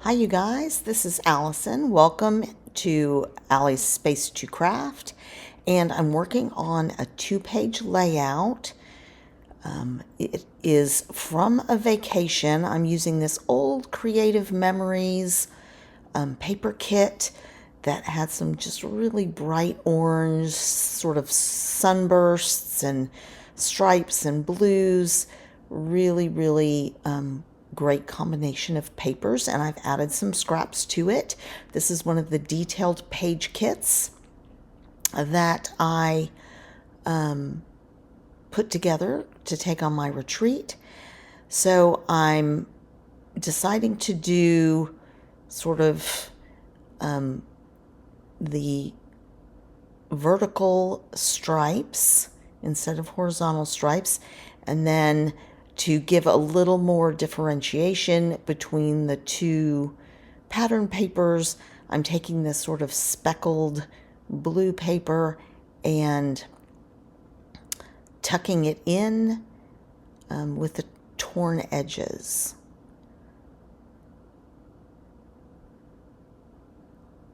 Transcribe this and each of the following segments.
Hi you guys, this is Allison. Welcome to Allie's Space to Craft, and I'm working on a 2-page layout. It is from a vacation. I'm using this old Creative Memories paper kit that had some just really bright orange sort of sunbursts and stripes and blues. Really great combination of papers, and I've added some scraps to it. This is one of the detailed page kits that I put together to take on my retreat. So I'm deciding to do sort of the vertical stripes instead of horizontal stripes, and then to give a little more differentiation between the two pattern papers, I'm taking this sort of speckled blue paper and tucking it in with the torn edges.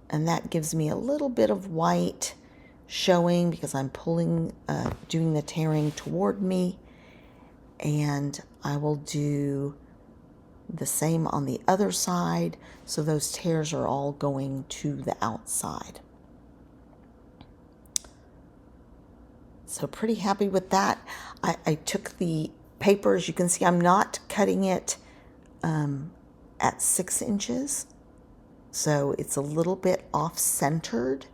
And that gives me a little bit of white showing because I'm pulling, doing the tearing toward me. And I will do the same on the other side, so those tears are all going to the outside. So pretty happy with that. I took the paper, as you can see, I'm not cutting it at 6 inches. So it's a little bit off-centered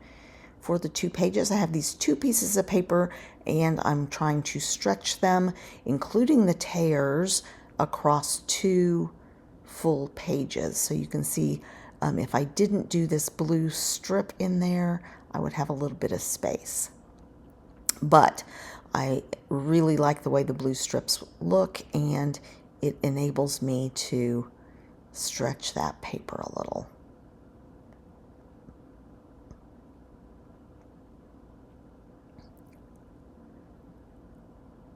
for the 2 pages. I have these 2 pieces of paper, and I'm trying to stretch them, including the tears, across 2 full pages. So you can see if I didn't do this blue strip in there, I would have a little bit of space. But I really like the way the blue strips look, and it enables me to stretch that paper a little.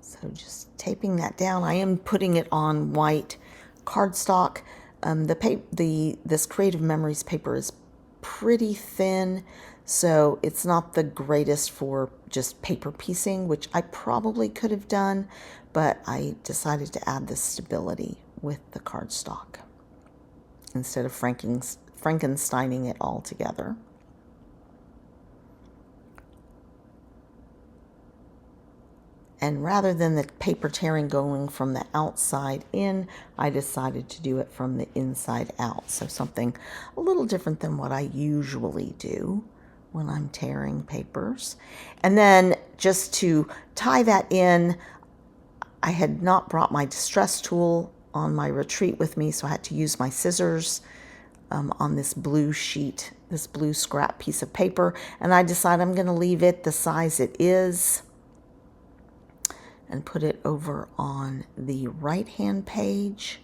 So just taping that down. I am putting it on white cardstock. This Creative Memories paper is pretty thin, so it's not the greatest for just paper piecing, which I probably could have done, but I decided to add the stability with the cardstock instead of Frankensteining it all together. And rather than the paper tearing going from the outside in, I decided to do it from the inside out. So something a little different than what I usually do when I'm tearing papers. And then just to tie that in, I had not brought my distress tool on my retreat with me, so I had to use my scissors on this blue sheet, this blue scrap piece of paper. And I decided I'm going to leave it the size it is and put it over on the right-hand page.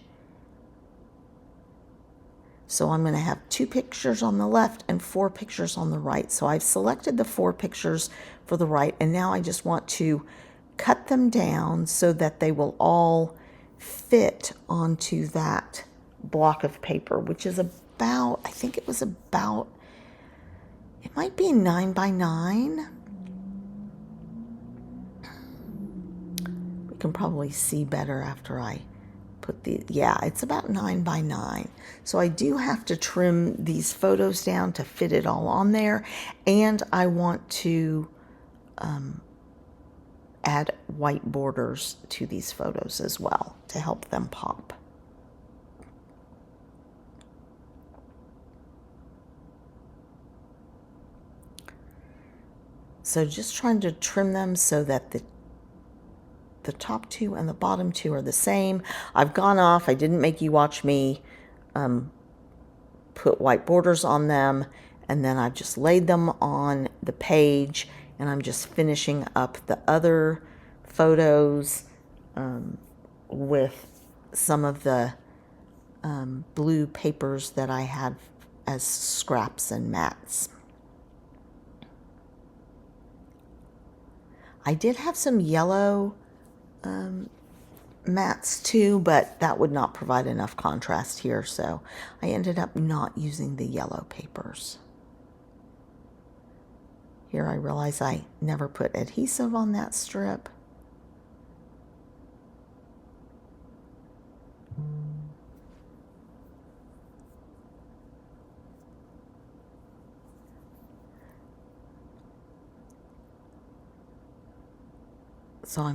So I'm going to have 2 pictures on the left and 4 pictures on the right. So I've selected the 4 pictures for the right, and now I just want to cut them down so that they will all fit onto that block of paper, which is about, I think it was about, it might be 9 by 9. Can probably see better after I put yeah, it's about 9 by 9. So I do have to trim these photos down to fit it all on there, and I want to add white borders to these photos as well to help them pop. So just trying to trim them so that the top 2 and the bottom 2 are the same. I've gone off. I didn't make you watch me put white borders on them, and then I've just laid them on the page, and I'm just finishing up the other photos with some of the blue papers that I had as scraps and mats. I did have some yellow mattes too, but that would not provide enough contrast here, so I ended up not using the yellow papers. Here I realize I never put adhesive on that strip. So I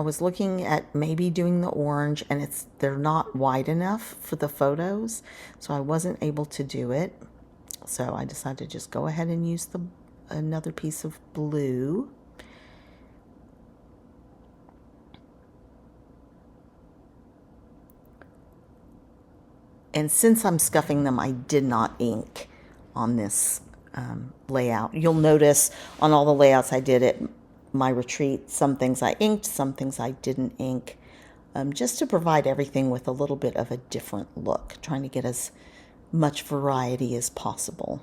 was looking at maybe doing the orange, and they're not wide enough for the photos, so I wasn't able to do it. So I decided to just go ahead and use another piece of blue. And since I'm scuffing them, I did not ink on this layout. You'll notice on all the layouts I did at my retreat, some things I inked, some things I didn't ink, just to provide everything with a little bit of a different look, trying to get as much variety as possible.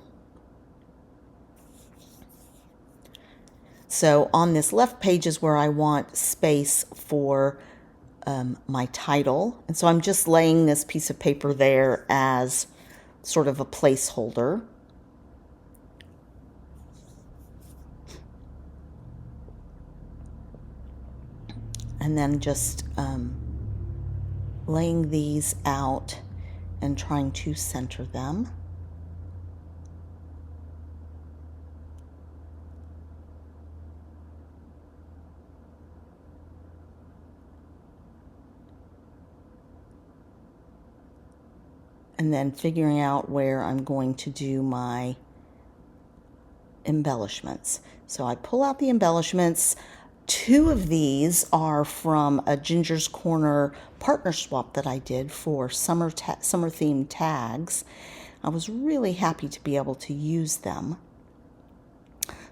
So on this left page is where I want space for my title. And so I'm just laying this piece of paper there as sort of a placeholder. And then just laying these out and trying to center them. And then figuring out where I'm going to do my embellishments. So I pull out the embellishments. 2 of these are from a Ginger's Corner partner swap that I did for summer themed tags. I was really happy to be able to use them.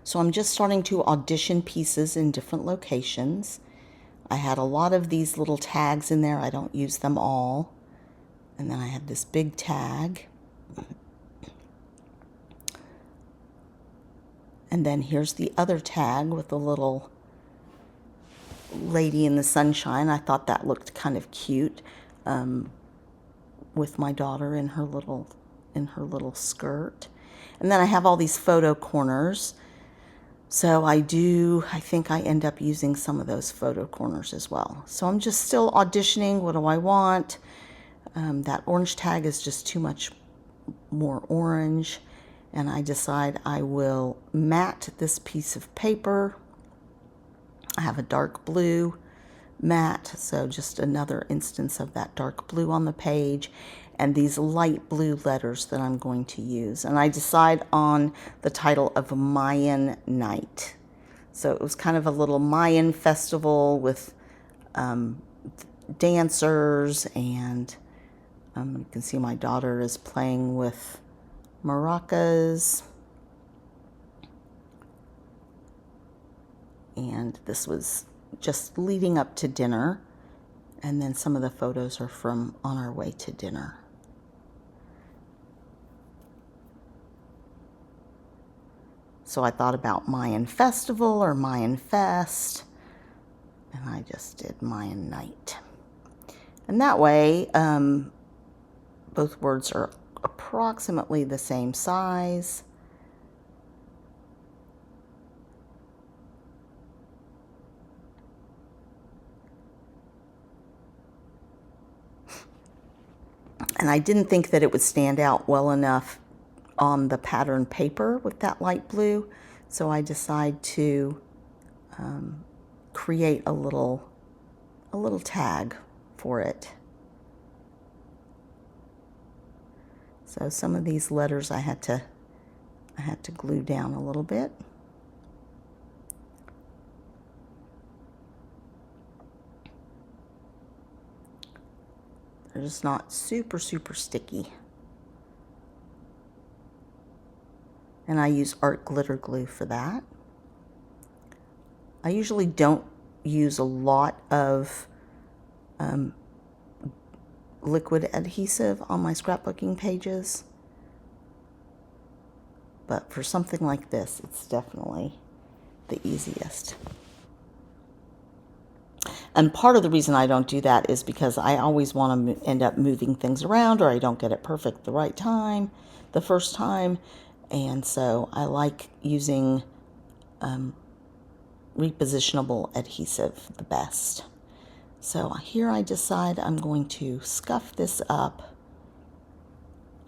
So I'm just starting to audition pieces in different locations. I had a lot of these little tags in there. I don't use them all. And then I have this big tag. And then here's the other tag with the little lady in the sunshine. I thought that looked kind of cute with my daughter in her little skirt. And then I have all these photo corners. So I think I end up using some of those photo corners as well. So I'm just still auditioning. What do I want? That orange tag is just too much more orange, and I decide I will matte this piece of paper. I have a dark blue matte, so just another instance of that dark blue on the page, and these light blue letters that I'm going to use. And I decide on the title of Mayan Night. So it was kind of a little Mayan festival with dancers, and you can see my daughter is playing with maracas. And this was just leading up to dinner. And then some of the photos are from on our way to dinner. So I thought about Mayan Festival or Mayan Fest, and I just did Mayan Night. And that way, both words are approximately the same size. And I didn't think that it would stand out well enough on the pattern paper with that light blue, so I decide to create a little tag for it. So some of these letters I had to glue down a little bit. They're just not super sticky. And I use art glitter glue for that. I usually don't use a lot of liquid adhesive on my scrapbooking pages, but for something like this, it's definitely the easiest. And part of the reason I don't do that is because I always want to end up moving things around, or I don't get it perfect the right time, the first time. And so I like using repositionable adhesive the best. So here I decide I'm going to scuff this up.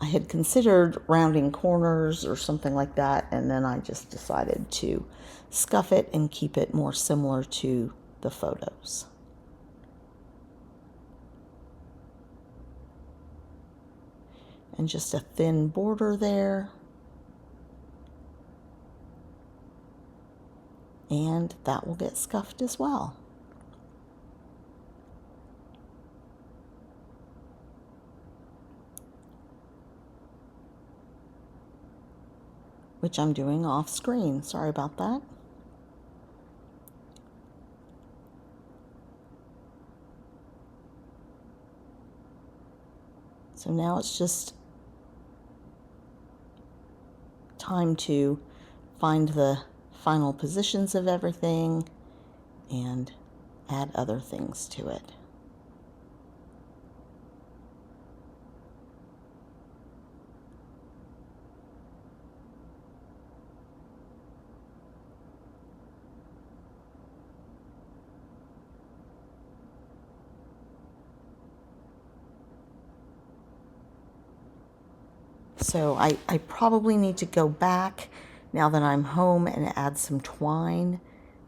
I had considered rounding corners or something like that, and then I just decided to scuff it and keep it more similar to the photos. And just a thin border there. And that will get scuffed as well. Which I'm doing off screen. Sorry about that. So now it's just time to find the final positions of everything and add other things to it. So I probably need to go back now that I'm home and add some twine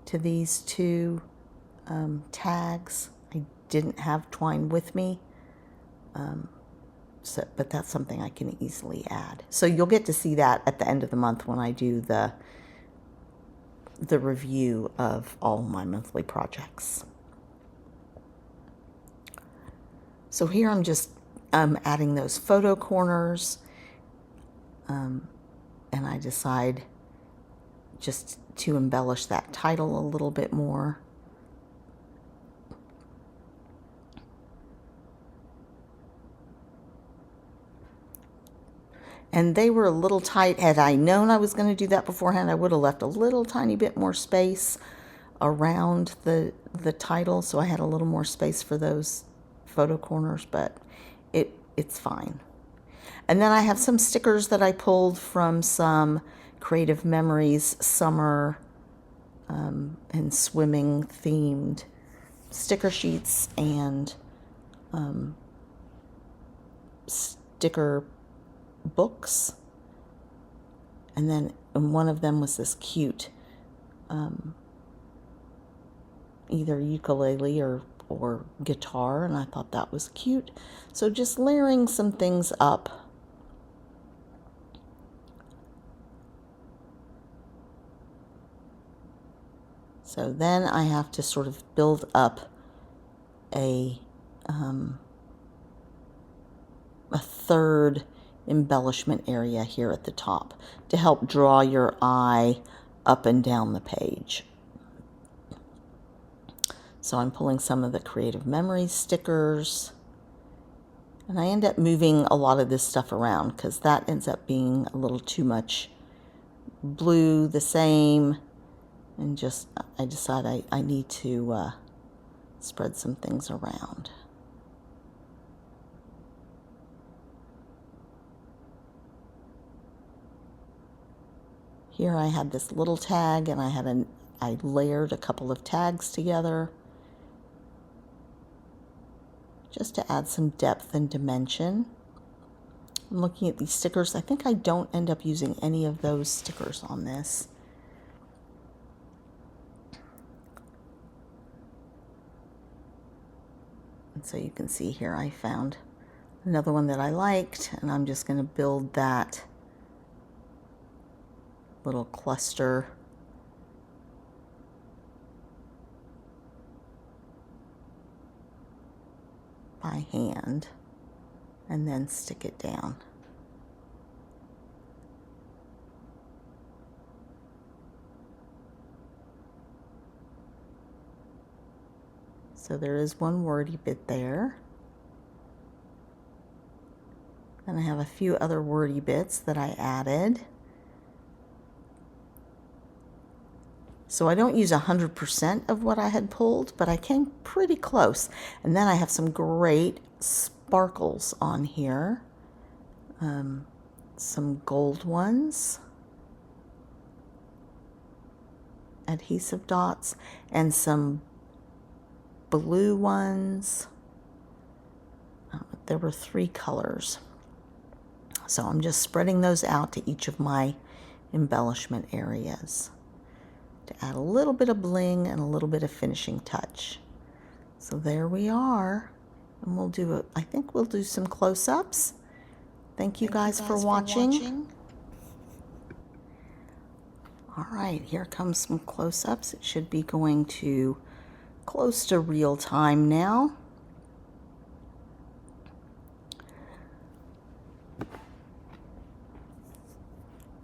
to these two tags. I didn't have twine with me, but that's something I can easily add. So you'll get to see that at the end of the month when I do the review of all my monthly projects. So here I'm just adding those photo corners. And I decide just to embellish that title a little bit more. And they were a little tight. Had I known I was going to do that beforehand, I would have left a little tiny bit more space around the title, so I had a little more space for those photo corners, but it's fine. And then I have some stickers that I pulled from some Creative Memories summer and swimming themed sticker sheets and sticker books. And then one of them was this cute either ukulele or guitar, and I thought that was cute. So just layering some things up. So then I have to sort of build up a third embellishment area here at the top to help draw your eye up and down the page. So I'm pulling some of the Creative Memories stickers, and I end up moving a lot of this stuff around because that ends up being a little too much blue the same, and just I decide I need to spread some things around. Here I had this little tag, and I layered a couple of tags together just to add some depth and dimension. I'm looking at these stickers. I think I don't end up using any of those stickers on this. And so you can see here I found another one that I liked, and I'm just going to build that little cluster by hand and then stick it down. So there is one wordy bit there. Then I have a few other wordy bits that I added. So I don't use 100% of what I had pulled, but I came pretty close. And then I have some great sparkles on here. Some gold ones, adhesive dots, and some blue ones. There were 3 colors. So I'm just spreading those out to each of my embellishment areas to add a little bit of bling and a little bit of finishing touch. So there we are. And we'll do I think we'll do some close-ups. Thank you guys for watching. All right, here comes some close-ups. It should be going to close to real time now.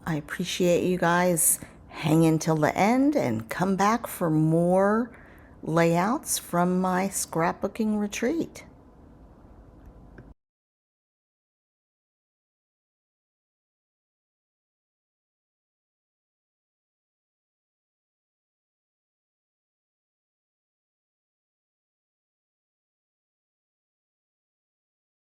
I appreciate you guys hanging till the end and come back for more layouts from my scrapbooking retreat.